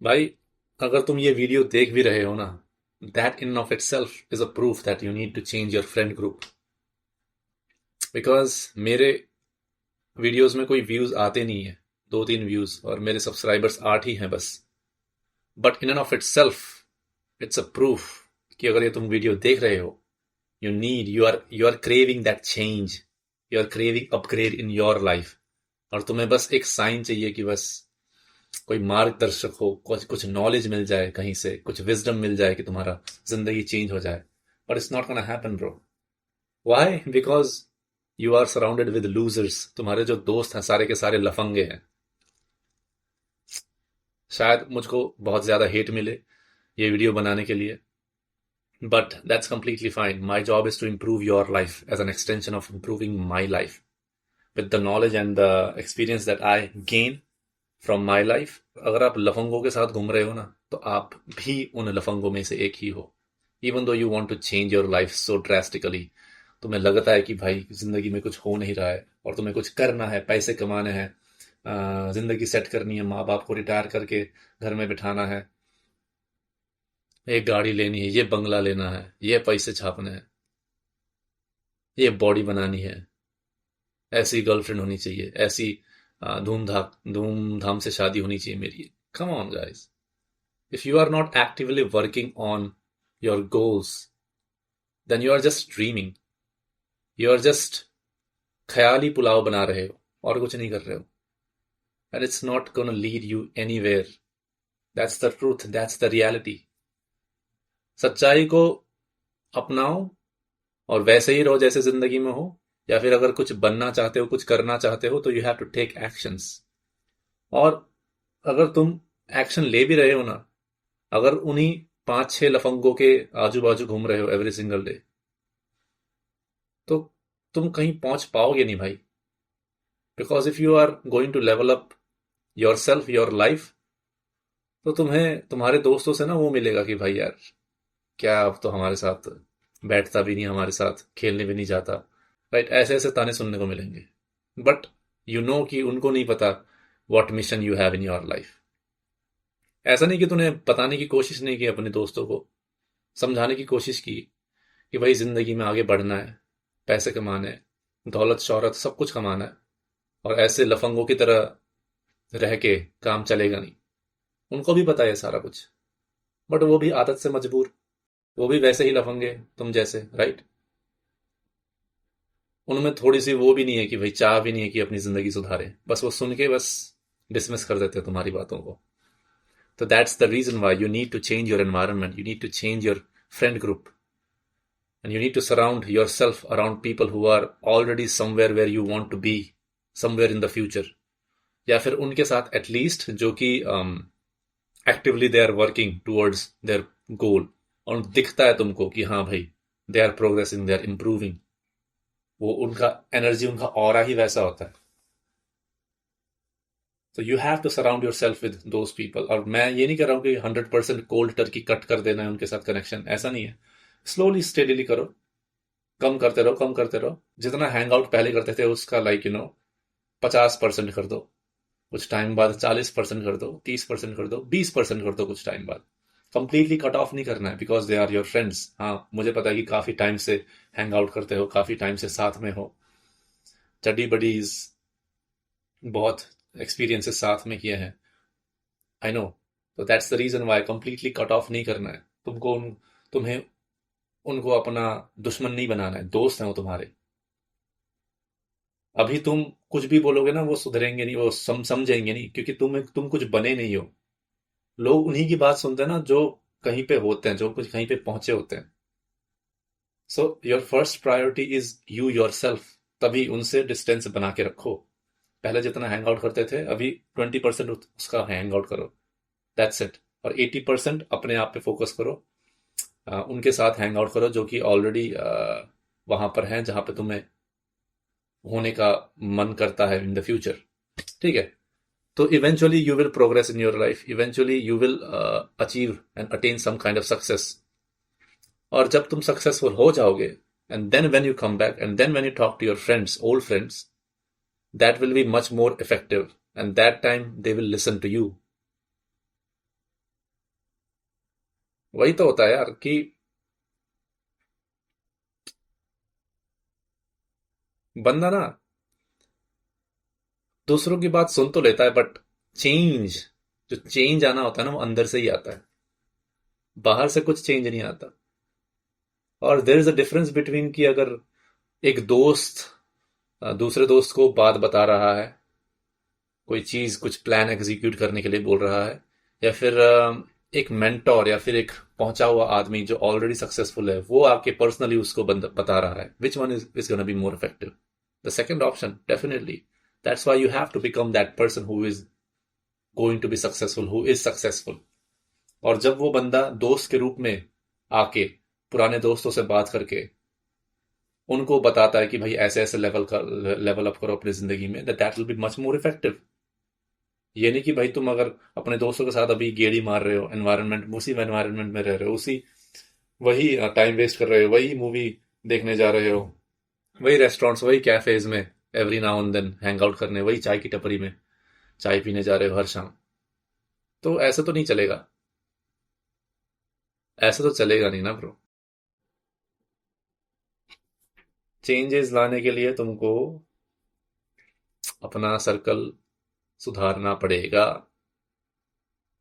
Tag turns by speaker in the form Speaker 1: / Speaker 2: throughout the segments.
Speaker 1: भाई, अगर तुम ये वीडियो देख भी रहे हो ना, that in of itself is a proof that you need to change your friend group. Because मेरे वीडियोस में कोई व्यूज आते नहीं है, 2-3 व्यूज, और मेरे सब्सक्राइबर्स 8 ही हैं बस। But in end of itself it's a proof कि अगर ये तुम वीडियो देख रहे हो, you are craving that change, you are craving upgrade in your life. और तुम्हें बस एक साइन चाहिए कि बस कोई मार्गदर्शक हो, कुछ कुछ नॉलेज मिल जाए, कहीं से कुछ विजडम मिल जाए कि तुम्हारा जिंदगी चेंज हो जाए। But it's not gonna happen bro. Why? Because you are surrounded with losers. तुम्हारे जो दोस्त हैं सारे के सारे लफंगे हैं। शायद मुझको बहुत ज्यादा हेट मिले ये वीडियो बनाने के लिए, but that's completely fine. My job is to improve your life as an extension of improving my life with the knowledge and the experience that I gain from my life. अगर आप लफंगों के साथ घूम रहे हो ना, तो आप भी उन लफंगों में से एक ही हो। Even though you want to change your life so drastically, तुम्हें लगता है कि भाई जिंदगी में कुछ हो नहीं रहा है और तुम्हें कुछ करना है, पैसे कमाने हैं, जिंदगी सेट करनी है, माँ बाप को रिटायर करके घर में बिठाना है, एक गाड़ी लेनी है, ये बंगला लेना है, ये पैसे छापने हैं, ये बॉडी बनानी है, ऐसी गर्लफ्रेंड होनी चाहिए, ऐसी धूमधाम से शादी होनी चाहिए मेरी। Come on guys, if you are not actively working on your goals, then you are just dreaming, you are just ख्याली पुलाव बना रहे हो और कुछ नहीं कर रहे हो। And it's not gonna lead you anywhere. That's the truth, that's the reality. सच्चाई को अपनाओ और वैसे ही रहो जैसे जिंदगी में हो। या फिर अगर कुछ बनना चाहते हो, कुछ करना चाहते हो, तो you have to take actions. और अगर तुम एक्शन ले भी रहे हो ना, अगर उन्हीं 5-6 लफंगों के आजू बाजू घूम रहे हो एवरी सिंगल डे, तो तुम कहीं पहुंच पाओगे नहीं भाई। Because if you are going to level up yourself, your life, तो तुम्हें तुम्हारे दोस्तों से ना वो मिलेगा कि भाई यार, क्या अब तो हमारे साथ बैठता भी नहीं, हमारे साथ खेलने भी नहीं जाता। राइट? ऐसे ऐसे ताने सुनने को मिलेंगे। बट यू नो कि उनको नहीं पता what mission you have in your life. ऐसा नहीं कि तूने बताने की कोशिश नहीं की, अपने दोस्तों को समझाने की कोशिश की कि भाई जिंदगी में आगे बढ़ना है, पैसे कमाने हैं, दौलत शोहरत सब कुछ कमाना है, और ऐसे लफंगों की तरह रह के काम चलेगा नहीं। उनको भी पता है सारा कुछ, बट वो भी आदत से मजबूर, वो भी वैसे ही लफंगे तुम जैसे। राइट? उनमें थोड़ी सी वो भी नहीं है कि भाई, चाह भी नहीं है कि अपनी जिंदगी सुधारे, बस वो सुन के बस डिसमिस कर देते हैं तुम्हारी बातों को। तो that's the reason why you need to change your environment, you need to change your friend group, and you need to surround yourself around people who are already somewhere where you want to be, somewhere in the future. या फिर उनके साथ at least जो कि actively they are working towards their goal, और दिखता है तुमको कि हाँ भाई, they are progressing, they are improving. वो उनका एनर्जी, उनका ऑरा ही वैसा होता है। तो you have to surround yourself with those people. और मैं ये नहीं कर रहा हूँ कि 100% कोल्ड टर्की कट कर देना है उनके साथ कनेक्शन, ऐसा नहीं है। स्लोली स्टेडीली करो, कम करते रहो, कम करते रहो। जितना हैंग आउट पहले करते थे उसका 50% कर दो, कुछ टाइम बाद 40% कर दो, 30% कर दो, 20% कर दो कुछ टाइम बाद। कंप्लीटली कट ऑफ नहीं करना है, because they are your friends. हाँ, मुझे पता है कि काफी टाइम से हैंग आउट करते हो, काफी टाइम से साथ में हो, चड्डी बडीज, बहुत एक्सपीरियंसेस साथ में किए हैं, आई नो। तो that's the reason why completely cut off नहीं करना है तुमको। तुम्हें उनको अपना दुश्मन नहीं बनाना है, दोस्त हैं वो तुम्हारे। अभी तुम कुछ भी बोलोगे ना, वो सुधरेंगे नहीं, वो समझेंगे नहीं, क्योंकि तुम कुछ बने नहीं हो। लोग उन्हीं की बात सुनते हैं ना जो कहीं पे होते हैं, जो कुछ कहीं पे पहुंचे होते हैं। So your first priority is you your self. तभी उनसे डिस्टेंस बना के रखो। पहले जितना हैंग आउट करते थे, अभी 20% उसका हैंग आउट करो, दैट्स इट। और 80% अपने आप पे फोकस करो। उनके साथ हैंग आउट करो जो कि ऑलरेडी वहां पर हैं जहां पे तुम्हें होने का मन करता है इन द फ्यूचर। ठीक है? तो eventually you will progress in your life, eventually you will achieve and attain some kind of success. और जब तुम सक्सेसफुल हो जाओगे, and then when you come back, and then when you talk to your friends, old friends, that will be much more effective, and that time they will listen to you. वही तो होता है यार कि बंदा ना दूसरों की बात सुन तो लेता है, बट चेंज जो चेंज आना होता है ना वो अंदर से ही आता है, बाहर से कुछ चेंज नहीं आता। और there is a difference between कि अगर एक दोस्त दूसरे दोस्त को बात बता रहा है, कोई चीज कुछ प्लान एग्जीक्यूट करने के लिए बोल रहा है, या फिर एक मेंटोर या फिर एक पहुंचा हुआ आदमी जो ऑलरेडी सक्सेसफुल है वो आके पर्सनली उसको बता रहा है, which one is gonna be more effective? The second option definitely. That's why you have to become that person who is going to be successful, who is successful. और जब वो बंदा दोस्त के रूप में आके पुराने दोस्तों से बात करके उनको बताता है कि भाई ऐसे ऐसे लेवल अप करो अपनी जिंदगी में, that will be much more effective. ये नहीं कि भाई तुम अगर अपने दोस्तों के साथ अभी गेड़ी मार रहे हो, एनवायरनमेंट उसी एनवायरनमेंट में रह रहे हो, उसी वही टाइम वेस्ट कर रहे हो, वही मूवी देखने जा रहे हो, वही रेस्टोरेंट्स वही कैफेज में every now and then hang out करने, वही चाय की टपरी में चाय पीने जा रहे हो हर शाम। तो ऐसे तो नहीं चलेगा, ऐसे तो चलेगा नहीं ना ब्रो। चेंजेस लाने के लिए तुमको अपना सर्कल सुधारना पड़ेगा,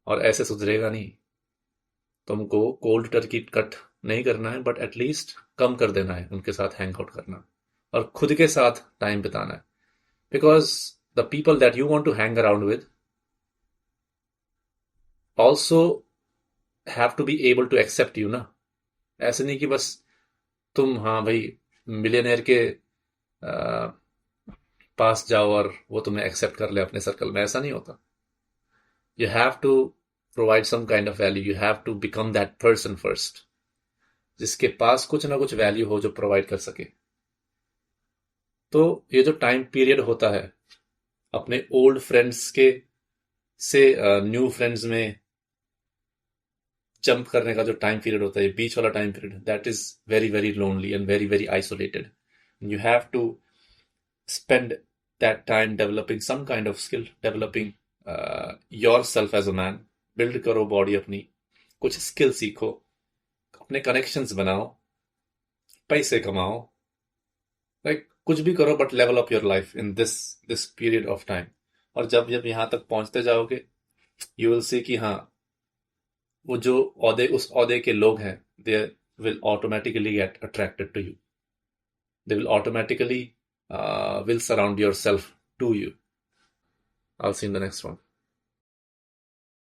Speaker 1: और ऐसे सुधरेगा नहीं। तुमको कोल्ड टर्की कट नहीं करना है, बट एटलीस्ट कम कर देना है उनके साथ हैंग आउट करना, और खुद के साथ टाइम बिताना है। Because the people that you want to hang around with also have to be able to accept you ना। ऐसे नहीं कि बस तुम हाँ भाई मिलियनेयर के पास जाओ और वो तुम्हें एक्सेप्ट कर ले अपने सर्कल में, ऐसा नहीं होता। You have to provide some kind of value, you have to become that person first, जिसके पास कुछ ना कुछ वैल्यू हो जो प्रोवाइड कर सके। तो ये जो टाइम पीरियड होता है अपने ओल्ड फ्रेंड्स के से न्यू फ्रेंड्स में जंप करने का जो टाइम पीरियड होता है, बीच वाला time period, that is very very lonely and very very isolated. You have to spend that time developing some kind of skill, developing yourself as a man। Build करो body अपनी, कुछ skill सीखो, अपने connections बनाओ, पैसे कमाओ, like कुछ भी करो but level up your life in this this period of time. और जब जब यहां तक पहुंचते जाओगे यू विल सी कि हाँ वो जो औहदे उस औहदे के लोग हैं, they will automatically get attracted to you, they will automatically will surround yourself to you। I'll see you in the next one।